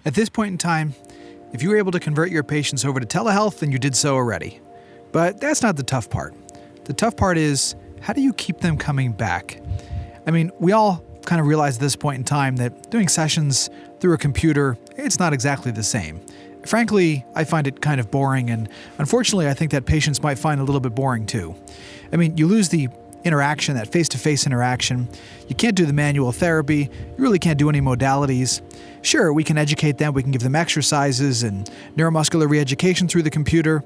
At this point in time, if you were able to convert your patients over to telehealth, then you did so already. But that's not the tough part. The tough part is, how do you keep them coming back? I mean, we all kind of realize at this point in time that doing sessions through a computer, it's not exactly the same. Frankly, I find it kind of boring, and unfortunately, I think that patients might find it a little bit boring too. I mean, you lose the interaction, that face-to-face interaction. You can't do the manual therapy. You really can't do any modalities. Sure, we can educate them, we can give them exercises and neuromuscular re-education through the computer,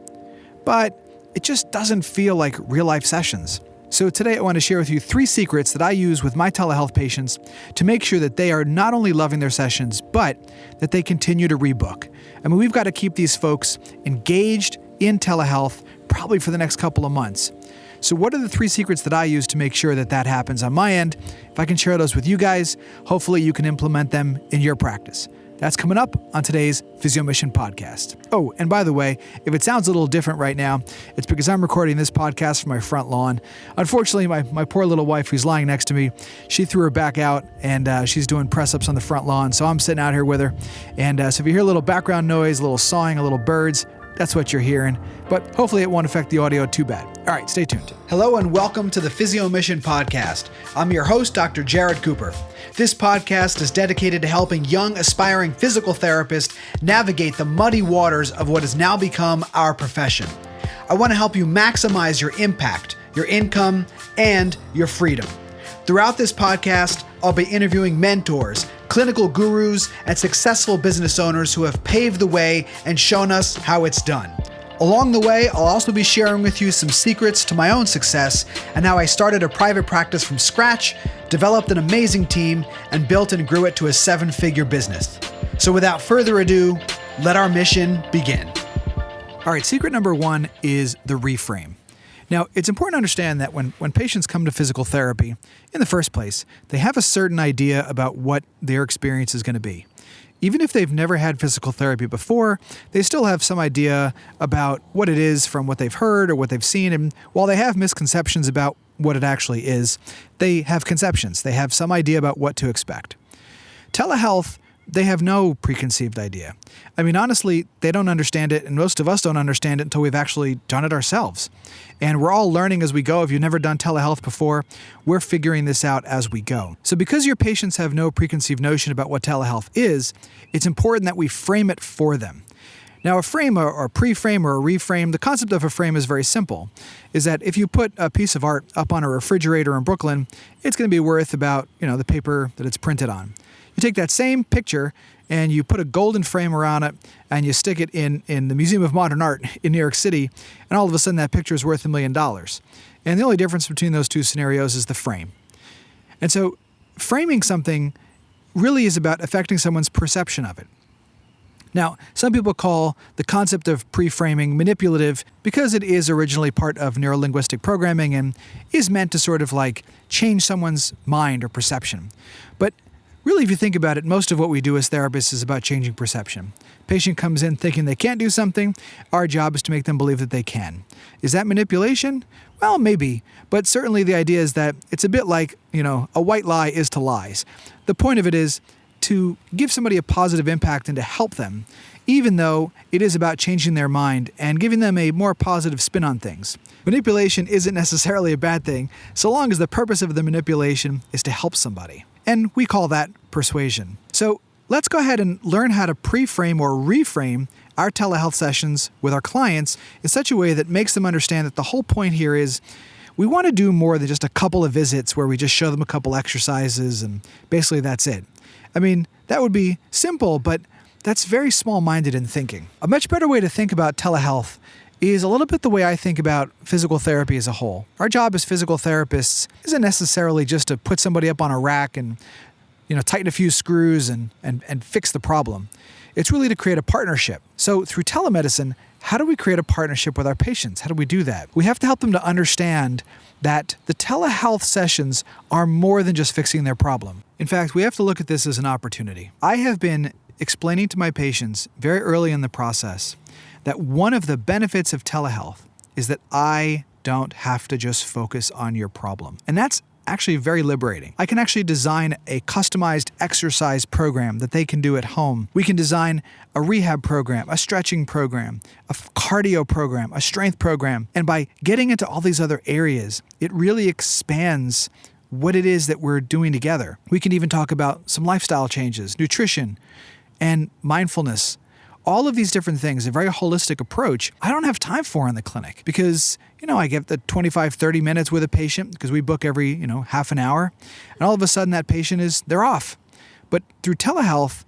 but it just doesn't feel like real-life sessions. So today I want to share with you 3 secrets that I use with my telehealth patients to make sure that they are not only loving their sessions, but that they continue to rebook. I mean, we've got to keep these folks engaged in telehealth probably for the next couple of months. So what are the 3 secrets that I use to make sure that that happens on my end? If I can share those with you guys, hopefully you can implement them in your practice. That's coming up on today's PHYSIOMission podcast. Oh, and by the way, if it sounds a little different right now, it's because I'm recording this podcast from my front lawn. Unfortunately, my poor little wife who's lying next to me, she threw her back out and she's doing press-ups on the front lawn. So I'm sitting out here with her. And so if you hear a little background noise, a little sawing, a little birds, that's what you're hearing. But hopefully it won't affect the audio too bad. All right, stay tuned. Hello and welcome to the PHYSIOMission podcast. I'm your host, Dr. Jared Cooper. This podcast is dedicated to helping young, aspiring physical therapists navigate the muddy waters of what has now become our profession. I want to help you maximize your impact, your income, and your freedom. Throughout this podcast, I'll be interviewing mentors, clinical gurus, and successful business owners who have paved the way and shown us how it's done. Along the way, I'll also be sharing with you some secrets to my own success and how I started a private practice from scratch, developed an amazing team, and built and grew it to a 7-figure business. So without further ado, let our mission begin. All right, secret number 1 is the reframe. Now, it's important to understand that when patients come to physical therapy, in the first place, they have a certain idea about what their experience is going to be. Even if they've never had physical therapy before, they still have some idea about what it is from what they've heard or what they've seen. And while they have misconceptions about what it actually is, they have conceptions. They have some idea about what to expect. Telehealth, they have no preconceived idea. I mean, honestly, they don't understand it, and most of us don't understand it until we've actually done it ourselves. And we're all learning as we go. If you've never done telehealth before, we're figuring this out as we go. So because your patients have no preconceived notion about what telehealth is, it's important that we frame it for them. Now, a frame or a pre-frame or a reframe, the concept of a frame is very simple, is that if you put a piece of art up on a refrigerator in Brooklyn, it's going to be worth about, the paper that it's printed on. You take that same picture and you put a golden frame around it and you stick it in the Museum of Modern Art in New York City, and all of a sudden that picture is worth $1 million. And the only difference between those two scenarios is the frame. And so framing something really is about affecting someone's perception of it. Now, some people call the concept of pre-framing manipulative because it is originally part of neurolinguistic programming and is meant to sort of like change someone's mind or perception. But really, if you think about it, most of what we do as therapists is about changing perception. Patient comes in thinking they can't do something. Our job is to make them believe that they can. Is that manipulation? Well, maybe. But certainly the idea is that it's a bit like, a white lie is to lies. The point of it is to give somebody a positive impact and to help them, even though it is about changing their mind and giving them a more positive spin on things. Manipulation isn't necessarily a bad thing, so long as the purpose of the manipulation is to help somebody. And we call that persuasion. So let's go ahead and learn how to pre-frame or reframe our telehealth sessions with our clients in such a way that makes them understand that the whole point here is we want to do more than just a couple of visits where we just show them a couple exercises and basically that's it. I mean, that would be simple, but that's very small-minded in thinking. A much better way to think about telehealth is a little bit the way I think about physical therapy as a whole. Our job as physical therapists isn't necessarily just to put somebody up on a rack and, tighten a few screws and fix the problem. It's really to create a partnership. So through telemedicine, how do we create a partnership with our patients? How do we do that? We have to help them to understand that the telehealth sessions are more than just fixing their problem. In fact, we have to look at this as an opportunity. I have been explaining to my patients very early in the process that one of the benefits of telehealth is that I don't have to just focus on your problem. And that's actually very liberating. I can actually design a customized exercise program that they can do at home. We can design a rehab program, a stretching program, a cardio program, a strength program. And by getting into all these other areas, it really expands what it is that we're doing together. We can even talk about some lifestyle changes, nutrition, and mindfulness. All of these different things, a very holistic approach, I don't have time for in the clinic because, I get the 25, 30 minutes with a patient because we book every, half an hour. And all of a sudden that patient they're off. But through telehealth,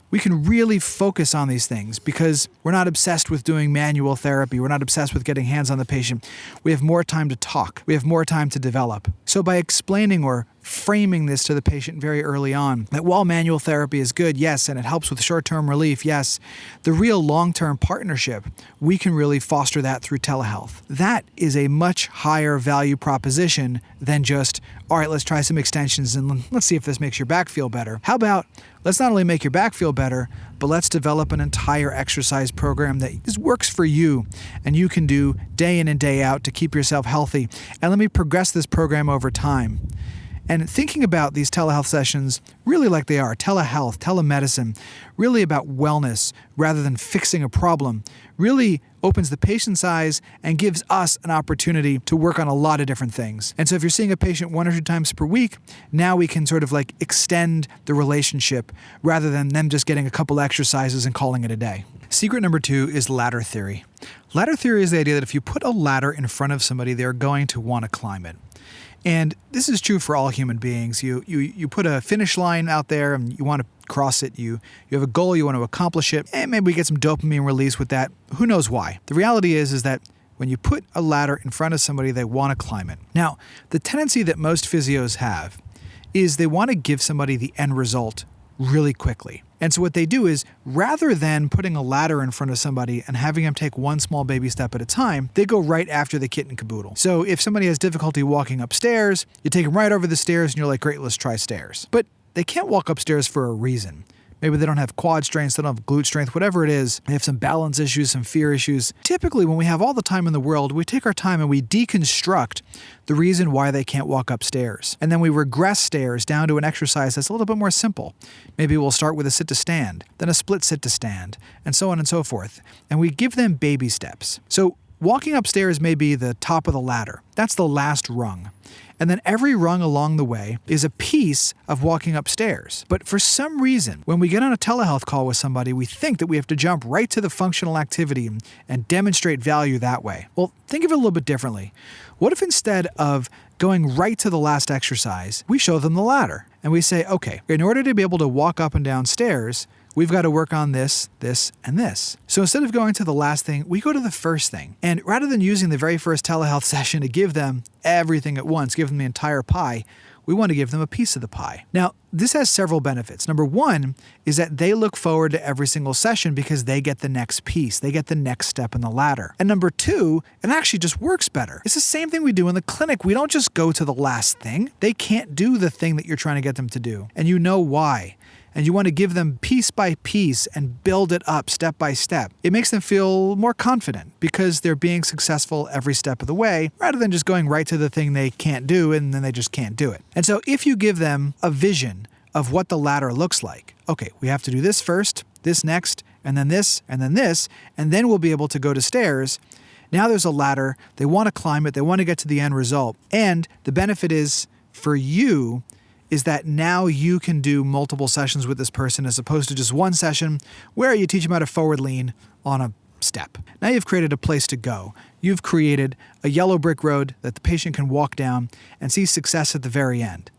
we can really focus on these things because we're not obsessed with doing manual therapy. We're not obsessed with getting hands on the patient. We have more time to talk. We have more time to develop. So by explaining or framing this to the patient very early on, that while manual therapy is good, yes, and it helps with short-term relief, yes, the real long-term partnership, we can really foster that through telehealth. That is a much higher value proposition than just, all right, let's try some extensions and let's see if this makes your back feel better. How about let's not only make your back feel better, but let's develop an entire exercise program that just works for you and you can do day in and day out to keep yourself healthy. And let me progress this program over time. And thinking about these telehealth sessions really like they are, telehealth, telemedicine, really about wellness rather than fixing a problem, really opens the patient's eyes and gives us an opportunity to work on a lot of different things. And so if you're seeing a patient 1 or 2 times per week, now we can sort of like extend the relationship rather than them just getting a couple exercises and calling it a day. Secret number 2 is ladder theory. Ladder theory is the idea that if you put a ladder in front of somebody, they're going to want to climb it. And this is true for all human beings. You put a finish line out there and you want to cross it. You have a goal, you want to accomplish it, and maybe we get some dopamine release with that. Who knows why? The reality is that when you put a ladder in front of somebody, they want to climb it. Now, the tendency that most physios have is they want to give somebody the end result really quickly. And so what they do is, rather than putting a ladder in front of somebody and having them take one small baby step at a time, they go right after the kit and caboodle. So if somebody has difficulty walking upstairs, you take them right over the stairs and you're like, great, let's try stairs. But they can't walk upstairs for a reason. Maybe they don't have quad strength, they don't have glute strength, whatever it is. They have some balance issues, some fear issues. Typically, when we have all the time in the world, we take our time and we deconstruct the reason why they can't walk upstairs. And then we regress stairs down to an exercise that's a little bit more simple. Maybe we'll start with a sit to stand, then a split sit to stand, and so on and so forth. And we give them baby steps. So walking upstairs may be the top of the ladder. That's the last rung. And then every rung along the way is a piece of walking upstairs. But for some reason, when we get on a telehealth call with somebody, we think that we have to jump right to the functional activity and demonstrate value that way. Well, think of it a little bit differently. What if instead of going right to the last exercise, we show them the ladder and we say, okay, in order to be able to walk up and down stairs, we've got to work on this, this, and this. So instead of going to the last thing, we go to the first thing. And rather than using the very first telehealth session to give them everything at once, give them the entire pie, we want to give them a piece of the pie. Now, this has several benefits. Number 1 is that they look forward to every single session because they get the next piece. They get the next step in the ladder. And number 2, it actually just works better. It's the same thing we do in the clinic. We don't just go to the last thing. They can't do the thing that you're trying to get them to do. And you know why. And you want to give them piece by piece and build it up step by step. It makes them feel more confident because they're being successful every step of the way rather than just going right to the thing they can't do and then they just can't do it. And so if you give them a vision of what the ladder looks like, okay, we have to do this first, this next, and then this, and then this, and then we'll be able to go to stairs. Now there's a ladder. They want to climb it. They want to get to the end result. And the benefit is for you is that now you can do multiple sessions with this person as opposed to just one session where you teach them how to forward lean on a step. Now you've created a place to go. You've created a yellow brick road that the patient can walk down and see success at the very end.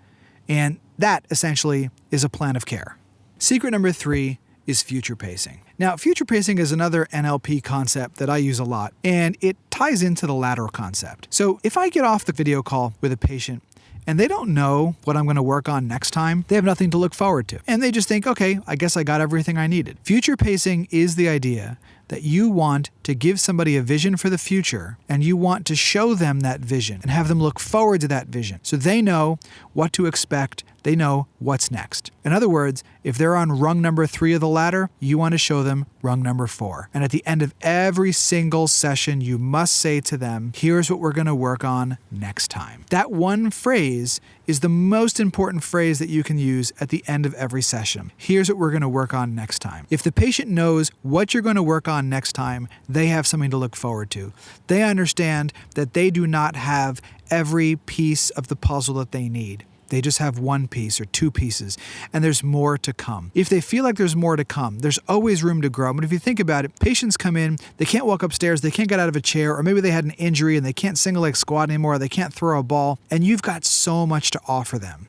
And that essentially is a plan of care. Secret number 3 is future pacing. Now, future pacing is another NLP concept that I use a lot, and it ties into the lateral concept. So if I get off the video call with a patient and they don't know what I'm going to work on next time, they have nothing to look forward to. And they just think, okay, I guess I got everything I needed. Future pacing is the idea that you want to give somebody a vision for the future and you want to show them that vision and have them look forward to that vision so they know what to expect. They know what's next. In other words, if they're on rung number 3 of the ladder, you want to show them rung number 4. And at the end of every single session, you must say to them, here's what we're going to work on next time. That one phrase is the most important phrase that you can use at the end of every session. Here's what we're going to work on next time. If the patient knows what you're going to work on next time, they have something to look forward to. They understand that they do not have every piece of the puzzle that they need. They just have one piece or 2 pieces, and there's more to come. If they feel like there's more to come, there's always room to grow. But if you think about it, patients come in, they can't walk upstairs, they can't get out of a chair, or maybe they had an injury and they can't single leg squat anymore, or they can't throw a ball, and you've got so much to offer them.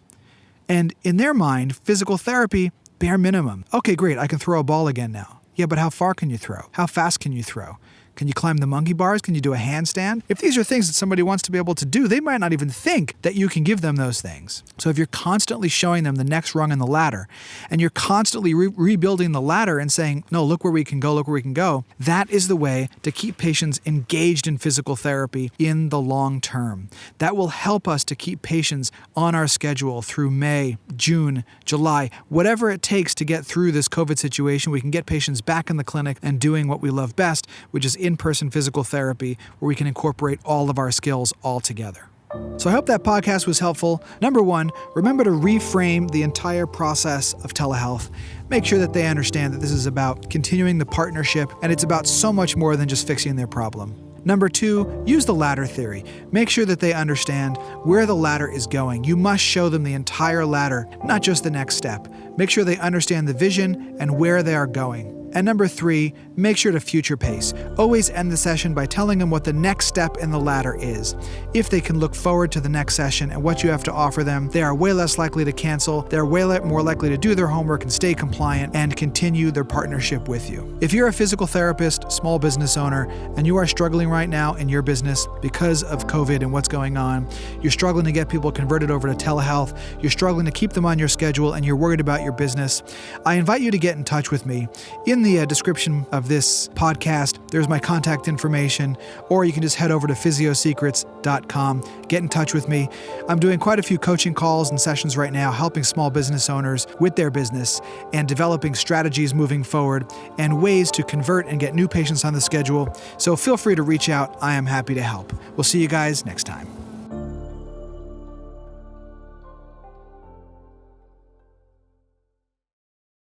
And in their mind, physical therapy, bare minimum. Okay, great, I can throw a ball again now. Yeah, but how far can you throw? How fast can you throw? Can you climb the monkey bars? Can you do a handstand? If these are things that somebody wants to be able to do, they might not even think that you can give them those things. So if you're constantly showing them the next rung in the ladder, and you're constantly rebuilding the ladder and saying, no, look where we can go, look where we can go, that is the way to keep patients engaged in physical therapy in the long term. That will help us to keep patients on our schedule through May, June, July, whatever it takes to get through this COVID situation. We can get patients back in the clinic and doing what we love best, which is in-person physical therapy, where we can incorporate all of our skills all together. So I hope that podcast was helpful. Number 1, remember to reframe the entire process of telehealth. Make sure that they understand that this is about continuing the partnership, and it's about so much more than just fixing their problem. Number 2, use the ladder theory. Make sure that they understand where the ladder is going. You must show them the entire ladder, not just the next step. Make sure they understand the vision and where they are going. And number 3, make sure to future pace. Always end the session by telling them what the next step in the ladder is. If they can look forward to the next session and what you have to offer them, they are way less likely to cancel, they're way more likely to do their homework and stay compliant and continue their partnership with you. If you're a physical therapist, small business owner, and you are struggling right now in your business because of COVID and what's going on, you're struggling to get people converted over to telehealth, you're struggling to keep them on your schedule, and you're worried about your business, I invite you to get in touch with me. In the description of this podcast, there's my contact information, or you can just head over to PHYSIOSecrets.com, get in touch with me. I'm doing quite a few coaching calls and sessions right now, helping small business owners with their business and developing strategies moving forward and ways to convert and get new patients on the schedule. So feel free to reach out. I am happy to help. We'll see you guys next time.